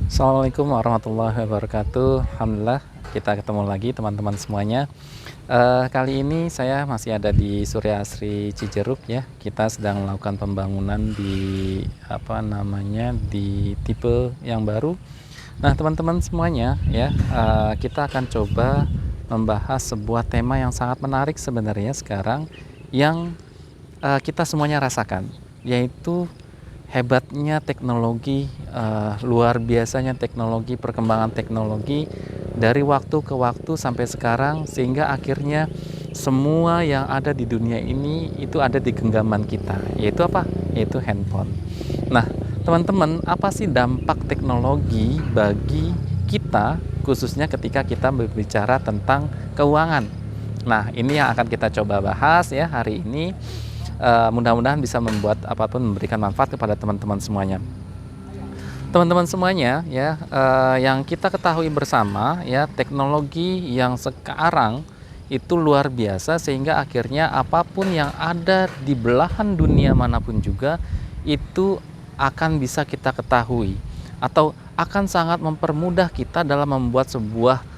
Assalamualaikum warahmatullahi wabarakatuh. Alhamdulillah kita ketemu lagi teman-teman semuanya. Kali ini saya masih ada di Surya Asri Cijeruk ya. Kita sedang melakukan pembangunan di di tipe yang baru. Nah teman-teman semuanya ya, kita akan coba membahas sebuah tema yang sangat menarik sebenarnya sekarang yang kita semuanya rasakan, yaitu hebatnya teknologi, luar biasanya teknologi, perkembangan teknologi dari waktu ke waktu sampai sekarang, sehingga akhirnya semua yang ada di dunia ini itu ada di genggaman kita, yaitu apa? Yaitu handphone. Nah, teman-teman, apa sih dampak teknologi bagi kita, khususnya ketika kita berbicara tentang keuangan? Nah, ini yang akan kita coba bahas ya hari ini. Mudah-mudahan bisa membuat apapun memberikan manfaat kepada teman-teman semuanya. Teman-teman semuanya ya, yang kita ketahui bersama ya, teknologi yang sekarang itu luar biasa sehingga akhirnya apapun yang ada di belahan dunia manapun juga itu akan bisa kita ketahui atau akan sangat mempermudah kita dalam membuat sebuah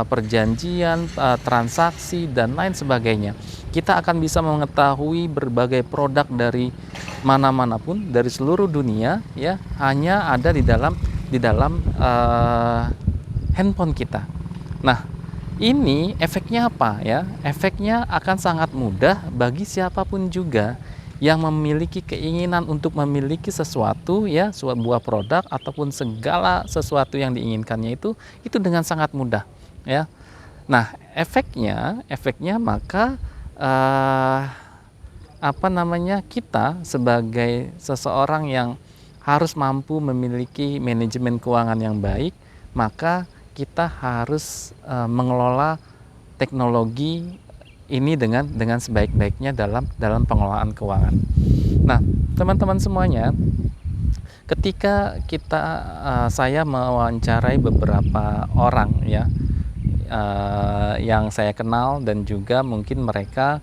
perjanjian, transaksi dan lain sebagainya. Kita akan bisa mengetahui berbagai produk dari mana-mana pun dari seluruh dunia ya, hanya ada di dalam handphone kita. Nah, ini efeknya apa ya? Efeknya akan sangat mudah bagi siapapun juga yang memiliki keinginan untuk memiliki sesuatu ya, sebuah produk ataupun segala sesuatu yang diinginkannya itu dengan sangat mudah ya. Nah, efeknya maka kita sebagai seseorang yang harus mampu memiliki manajemen keuangan yang baik, maka kita harus mengelola teknologi ini dengan sebaik-baiknya dalam pengelolaan keuangan. Nah, teman-teman semuanya, ketika saya mewawancarai beberapa orang ya, yang saya kenal dan juga mungkin mereka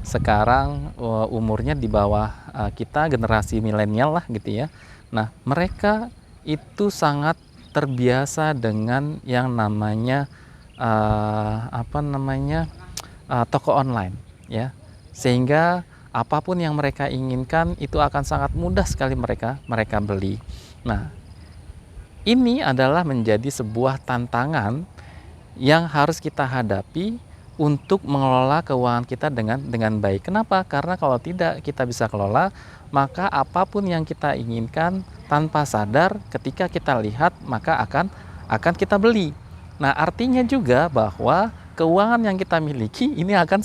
sekarang umurnya di bawah kita, generasi milenial lah gitu ya. Nah, mereka itu sangat terbiasa dengan yang namanya toko online ya, sehingga apapun yang mereka inginkan itu akan sangat mudah sekali mereka beli. Nah, ini adalah menjadi sebuah tantangan yang harus kita hadapi untuk mengelola keuangan kita dengan baik. Kenapa? Karena kalau tidak kita bisa kelola, maka apapun yang kita inginkan tanpa sadar ketika kita lihat maka akan kita beli. Nah, artinya juga bahwa keuangan yang kita miliki ini akan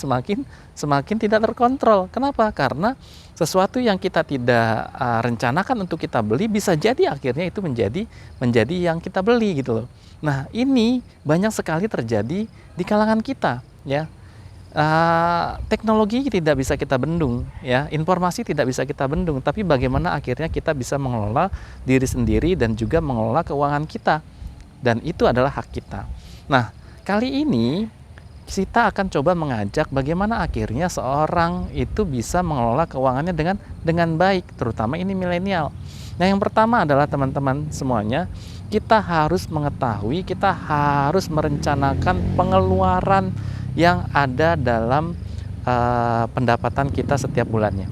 semakin tidak terkontrol. Kenapa? Karena sesuatu yang kita tidak rencanakan untuk kita beli bisa jadi akhirnya itu menjadi yang kita beli gitu loh. Nah, ini banyak sekali terjadi di kalangan kita ya. Teknologi tidak bisa kita bendung ya, informasi tidak bisa kita bendung, tapi bagaimana akhirnya kita bisa mengelola diri sendiri dan juga mengelola keuangan kita, dan itu adalah hak kita. Nah, kali ini kita akan coba mengajak bagaimana akhirnya seorang itu bisa mengelola keuangannya dengan baik, terutama ini milenial. Nah, yang pertama adalah teman-teman semuanya, kita harus mengetahui, kita harus merencanakan pengeluaran yang ada dalam pendapatan kita setiap bulannya.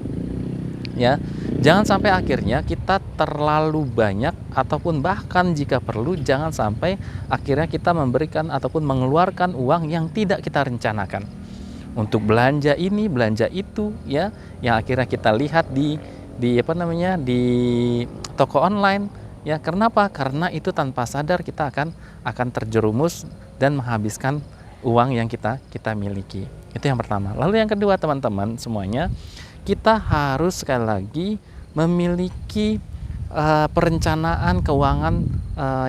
Ya, jangan sampai akhirnya kita terlalu banyak ataupun bahkan jika perlu jangan sampai akhirnya kita memberikan ataupun mengeluarkan uang yang tidak kita rencanakan untuk belanja ini, belanja itu ya, yang akhirnya kita lihat di toko online ya. Kenapa? Karena itu tanpa sadar kita akan terjerumus dan menghabiskan uang yang kita miliki. Itu yang pertama. Lalu yang kedua, teman-teman semuanya, kita harus sekali lagi memiliki perencanaan keuangan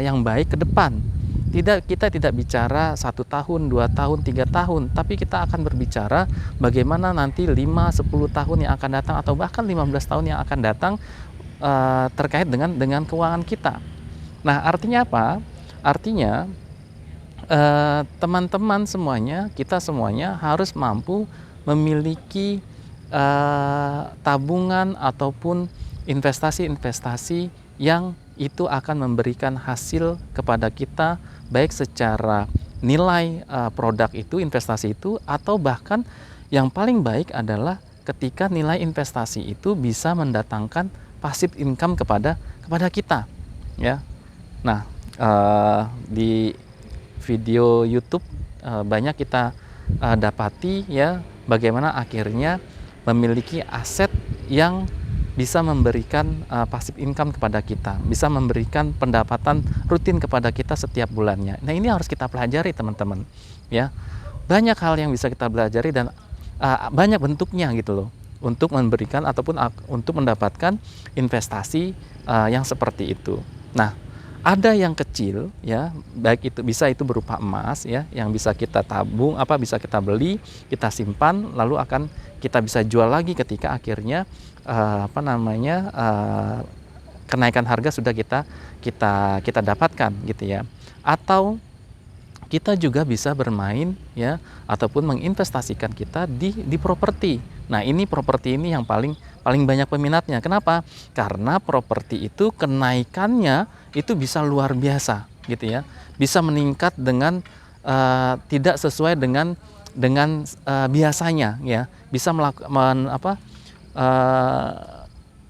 yang baik ke depan. Kita tidak bicara 1 tahun, 2 tahun, 3 tahun, tapi kita akan berbicara bagaimana nanti 5-10 tahun yang akan datang atau bahkan 15 tahun yang akan datang terkait dengan keuangan kita. Nah, artinya apa? Artinya teman-teman semuanya, kita semuanya harus mampu memiliki tabungan ataupun investasi-investasi yang itu akan memberikan hasil kepada kita, baik secara nilai produk itu, investasi itu, atau bahkan yang paling baik adalah ketika nilai investasi itu bisa mendatangkan passive income kepada kita, ya. Nah, di video YouTube banyak kita dapati, ya, bagaimana akhirnya memiliki aset yang bisa memberikan passive income kepada kita, bisa memberikan pendapatan rutin kepada kita setiap bulannya. Nah, ini harus kita pelajari, teman-teman, ya. Banyak hal yang bisa kita pelajari dan banyak bentuknya gitu loh, untuk memberikan ataupun untuk mendapatkan investasi yang seperti itu. Nah, ada yang kecil, ya, baik itu bisa itu berupa emas, ya, yang bisa kita tabung, bisa kita beli, kita simpan, lalu akan kita bisa jual lagi ketika akhirnya kenaikan harga sudah kita dapatkan gitu ya. Atau kita juga bisa bermain, ya, ataupun menginvestasikan kita di properti. Nah, ini properti ini yang paling banyak peminatnya. Kenapa? Karena properti itu kenaikannya itu bisa luar biasa gitu ya. Bisa meningkat dengan tidak sesuai dengan biasanya, ya. Bisa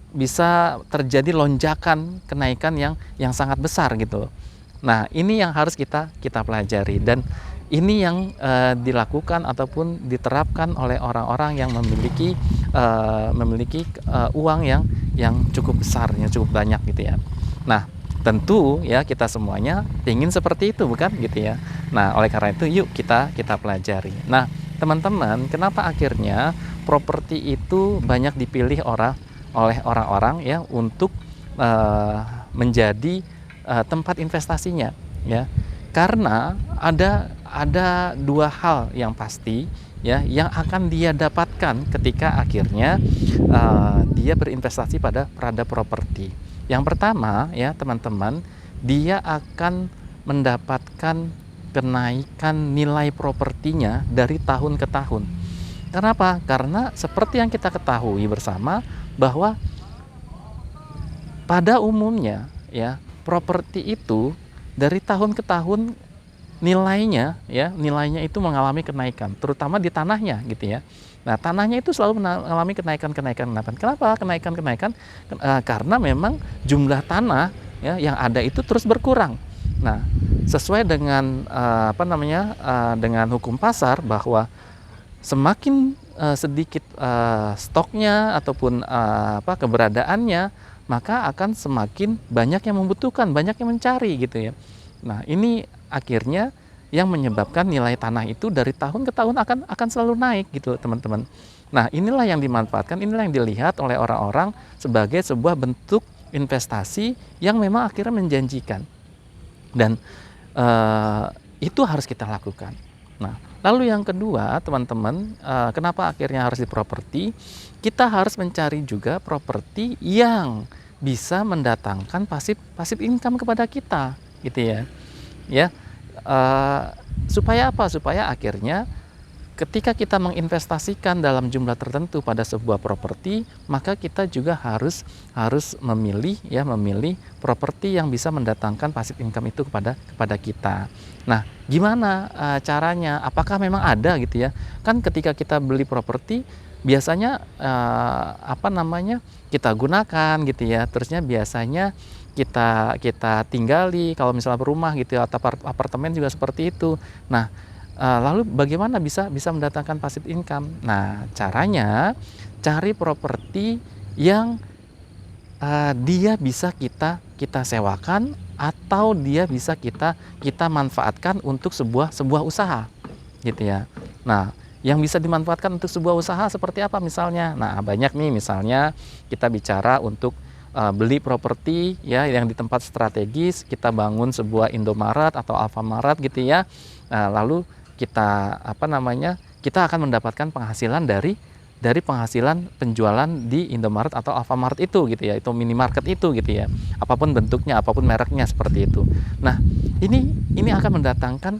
bisa terjadi lonjakan kenaikan yang sangat besar gitu. Nah, ini yang harus kita pelajari, dan ini yang dilakukan ataupun diterapkan oleh orang-orang yang memiliki uang yang cukup besar, yang cukup banyak gitu ya. Nah, tentu ya kita semuanya ingin seperti itu, bukan gitu ya. Nah, oleh karena itu yuk kita pelajari. Nah, teman-teman, kenapa akhirnya properti itu banyak dipilih oleh orang-orang, ya, untuk menjadi tempat investasinya, ya. Karena ada dua hal yang pasti, ya, yang akan dia dapatkan ketika akhirnya dia berinvestasi pada properti. Yang pertama, ya teman-teman, dia akan mendapatkan kenaikan nilai propertinya dari tahun ke tahun. Kenapa? Karena seperti yang kita ketahui bersama bahwa pada umumnya, ya, properti itu dari tahun ke tahun nilainya itu mengalami kenaikan, terutama di tanahnya gitu ya. Nah, tanahnya itu selalu mengalami kenaikan. Kenapa kenaikan? Karena memang jumlah tanah, ya, yang ada itu terus berkurang. Nah, sesuai dengan dengan hukum pasar bahwa semakin sedikit stoknya ataupun keberadaannya, maka akan semakin banyak yang membutuhkan, banyak yang mencari gitu ya. Nah, ini akhirnya yang menyebabkan nilai tanah itu dari tahun ke tahun akan selalu naik gitu, teman-teman. Nah, inilah yang dimanfaatkan, inilah yang dilihat oleh orang-orang sebagai sebuah bentuk investasi yang memang akhirnya menjanjikan. Dan itu harus kita lakukan. Nah, lalu yang kedua, teman-teman, kenapa akhirnya harus di properti? Kita harus mencari juga properti yang bisa mendatangkan pasif income kepada kita, gitu ya. Ya, supaya apa? Supaya akhirnya ketika kita menginvestasikan dalam jumlah tertentu pada sebuah properti, maka kita juga harus memilih properti yang bisa mendatangkan passive income itu kepada kita. Nah, gimana caranya? Apakah memang ada gitu ya? Kan ketika kita beli properti biasanya kita gunakan gitu ya. Terusnya biasanya kita tinggali, kalau misalnya rumah gitu ya, atau apartemen juga seperti itu. Nah, lalu bagaimana bisa mendatangkan passive income? Nah, caranya cari properti yang dia bisa kita sewakan, atau dia bisa kita manfaatkan untuk sebuah usaha, gitu ya. Nah, yang bisa dimanfaatkan untuk sebuah usaha seperti apa misalnya? Nah, banyak nih, misalnya kita bicara untuk beli properti, ya, yang di tempat strategis, kita bangun sebuah Indomaret atau Alfamart gitu ya. Nah, lalu kita kita akan mendapatkan penghasilan dari penghasilan penjualan di Indomaret atau Alfamart itu gitu ya, itu minimarket itu gitu ya, apapun bentuknya, apapun mereknya seperti itu. Nah, ini akan mendatangkan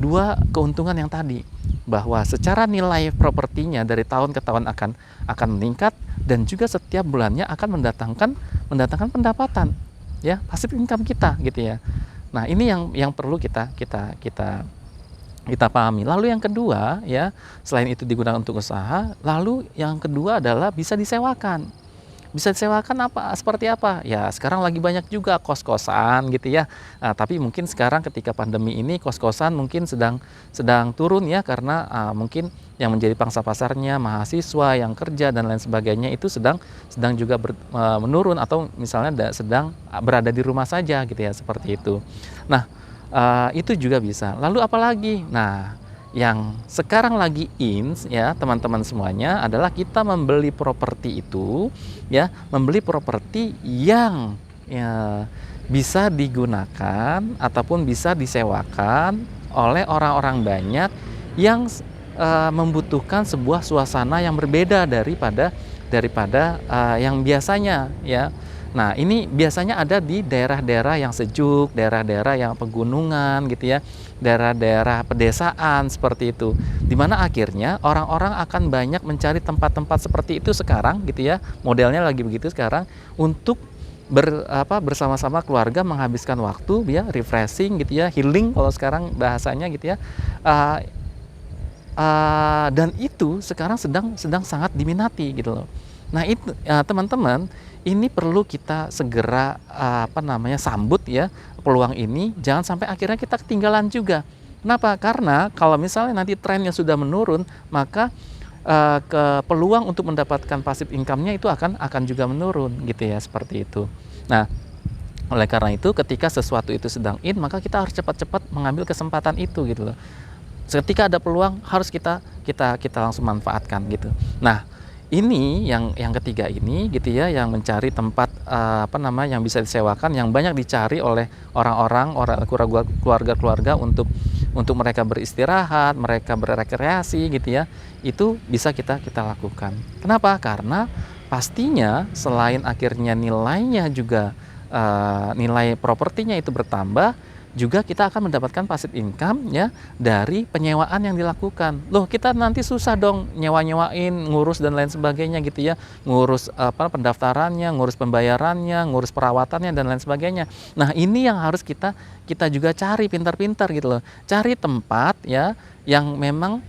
dua keuntungan yang tadi, bahwa secara nilai propertinya dari tahun ke tahun akan meningkat, dan juga setiap bulannya akan mendatangkan pendapatan, ya, passive income kita gitu ya. Nah, ini yang perlu kita pahami. Lalu yang kedua ya, selain itu digunakan untuk usaha, lalu yang kedua adalah bisa disewakan. Bisa disewakan seperti apa? Ya, sekarang lagi banyak juga kos-kosan gitu ya. Tapi mungkin sekarang ketika pandemi ini kos-kosan mungkin sedang turun ya, karena mungkin yang menjadi pangsa pasarnya mahasiswa yang kerja dan lain sebagainya itu sedang juga menurun, atau misalnya sedang berada di rumah saja gitu ya, seperti itu. Nah, itu juga bisa. Lalu apalagi? Nah, yang sekarang lagi ya teman-teman semuanya adalah kita membeli properti itu ya, membeli properti yang ya, bisa digunakan ataupun bisa disewakan oleh orang-orang banyak yang membutuhkan sebuah suasana yang berbeda daripada yang biasanya ya. Nah, ini biasanya ada di daerah-daerah yang sejuk, daerah-daerah yang pegunungan gitu ya, daerah-daerah pedesaan seperti itu. Di mana akhirnya orang-orang akan banyak mencari tempat-tempat seperti itu sekarang gitu ya. Modelnya lagi begitu sekarang, untuk bersama-sama keluarga menghabiskan waktu ya, refreshing gitu ya, healing kalau sekarang bahasanya gitu ya. Dan itu sekarang sedang sangat diminati gitu loh. Nah, itu teman-teman, ini perlu kita segera sambut ya peluang ini, jangan sampai akhirnya kita ketinggalan juga. Kenapa? Karena kalau misalnya nanti trennya sudah menurun, maka peluang untuk mendapatkan passive income-nya itu akan juga menurun gitu ya, seperti itu. Nah, oleh karena itu ketika sesuatu itu sedang maka kita harus cepat-cepat mengambil kesempatan itu gitu loh. Ketika ada peluang harus kita langsung manfaatkan gitu. Nah, ini yang ketiga ini gitu ya, yang mencari tempat yang bisa disewakan, yang banyak dicari oleh orang-orang keluarga-keluarga untuk mereka beristirahat, mereka berrekreasi gitu ya. Itu bisa kita lakukan. Kenapa? Karena pastinya selain akhirnya nilainya juga nilai propertinya itu bertambah, juga kita akan mendapatkan passive income ya dari penyewaan yang dilakukan. Loh, kita nanti susah dong nyewa-nyewain, ngurus dan lain sebagainya gitu ya. Ngurus pendaftarannya, ngurus pembayarannya, ngurus perawatannya dan lain sebagainya. Nah, ini yang harus kita juga cari pintar-pintar gitu loh. Cari tempat ya yang memang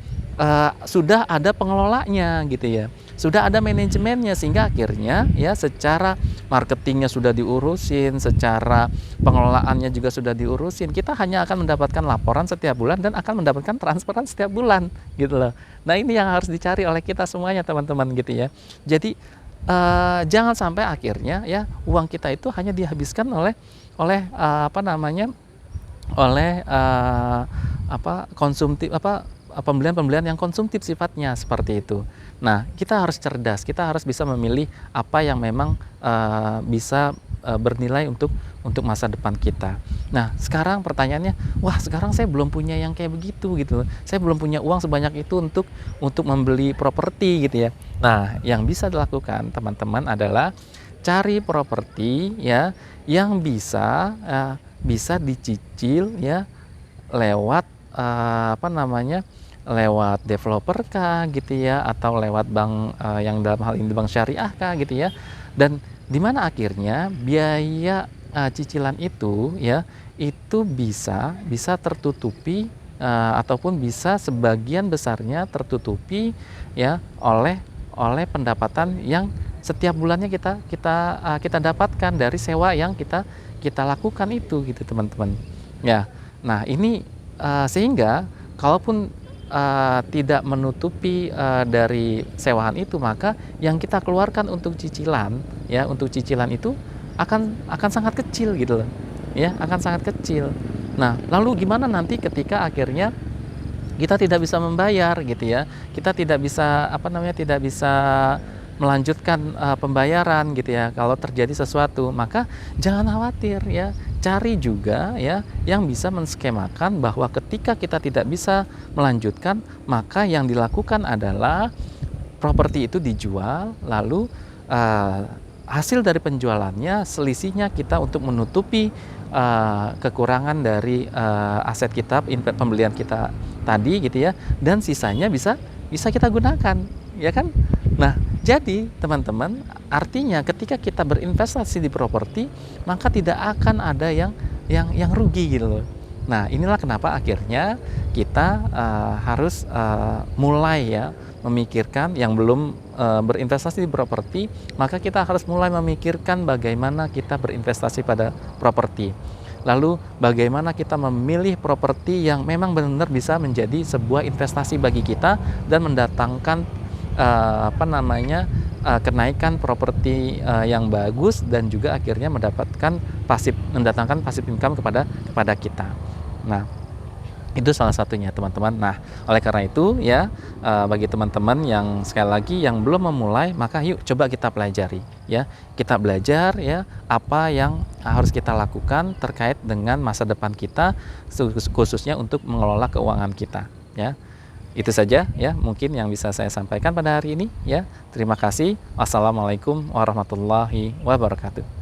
sudah ada pengelolanya gitu ya. Sudah ada manajemennya, sehingga akhirnya ya secara marketingnya sudah diurusin, secara pengelolaannya juga sudah diurusin. Kita hanya akan mendapatkan laporan setiap bulan dan akan mendapatkan transferan setiap bulan gitu loh. Nah, ini yang harus dicari oleh kita semuanya teman-teman gitu ya. Jadi jangan sampai akhirnya ya uang kita itu hanya dihabiskan oleh konsumtif, pembelian yang konsumtif sifatnya seperti itu. Nah, kita harus cerdas, kita harus bisa memilih apa yang memang bisa bernilai untuk masa depan kita. Nah, sekarang pertanyaannya, wah sekarang saya belum punya yang kayak begitu gitu. Saya belum punya uang sebanyak itu untuk membeli properti gitu ya. Nah, yang bisa dilakukan teman-teman adalah cari properti ya yang bisa dicicil ya lewat lewat developer kah gitu ya, atau lewat bank yang dalam hal ini bank syariah kah gitu ya. Dan di mana akhirnya biaya cicilan itu ya itu bisa tertutupi ataupun bisa sebagian besarnya tertutupi ya oleh pendapatan yang setiap bulannya kita dapatkan dari sewa yang kita lakukan itu gitu teman-teman ya. Nah, ini sehingga kalaupun tidak menutupi dari sewaan itu, maka yang kita keluarkan untuk cicilan itu akan sangat kecil gitu loh ya, akan sangat kecil. Nah, lalu gimana nanti ketika akhirnya kita tidak bisa membayar gitu ya, kita tidak bisa tidak bisa melanjutkan pembayaran gitu ya kalau terjadi sesuatu, maka jangan khawatir ya, cari juga ya yang bisa menskemakan bahwa ketika kita tidak bisa melanjutkan, maka yang dilakukan adalah properti itu dijual, lalu hasil dari penjualannya selisihnya kita untuk menutupi kekurangan dari aset kita, pembelian kita tadi gitu ya, dan sisanya bisa bisa kita gunakan, ya kan? Nah, jadi teman-teman, artinya ketika kita berinvestasi di properti, maka tidak akan ada yang rugi gitu loh. Nah, inilah kenapa akhirnya kita harus mulai ya memikirkan yang belum berinvestasi di properti, maka kita harus mulai memikirkan bagaimana kita berinvestasi pada properti. Lalu bagaimana kita memilih properti yang memang benar-benar bisa menjadi sebuah investasi bagi kita dan mendatangkan kenaikan properti yang bagus dan juga akhirnya mendatangkan pasif income kepada kita. Nah, itu salah satunya teman-teman. Nah, oleh karena itu ya, bagi teman-teman yang sekali lagi yang belum memulai, maka yuk coba kita pelajari ya. Kita belajar ya apa yang harus kita lakukan terkait dengan masa depan kita, khususnya untuk mengelola keuangan kita ya. Itu saja ya mungkin yang bisa saya sampaikan pada hari ini ya. Terima kasih. Wassalamualaikum warahmatullahi wabarakatuh.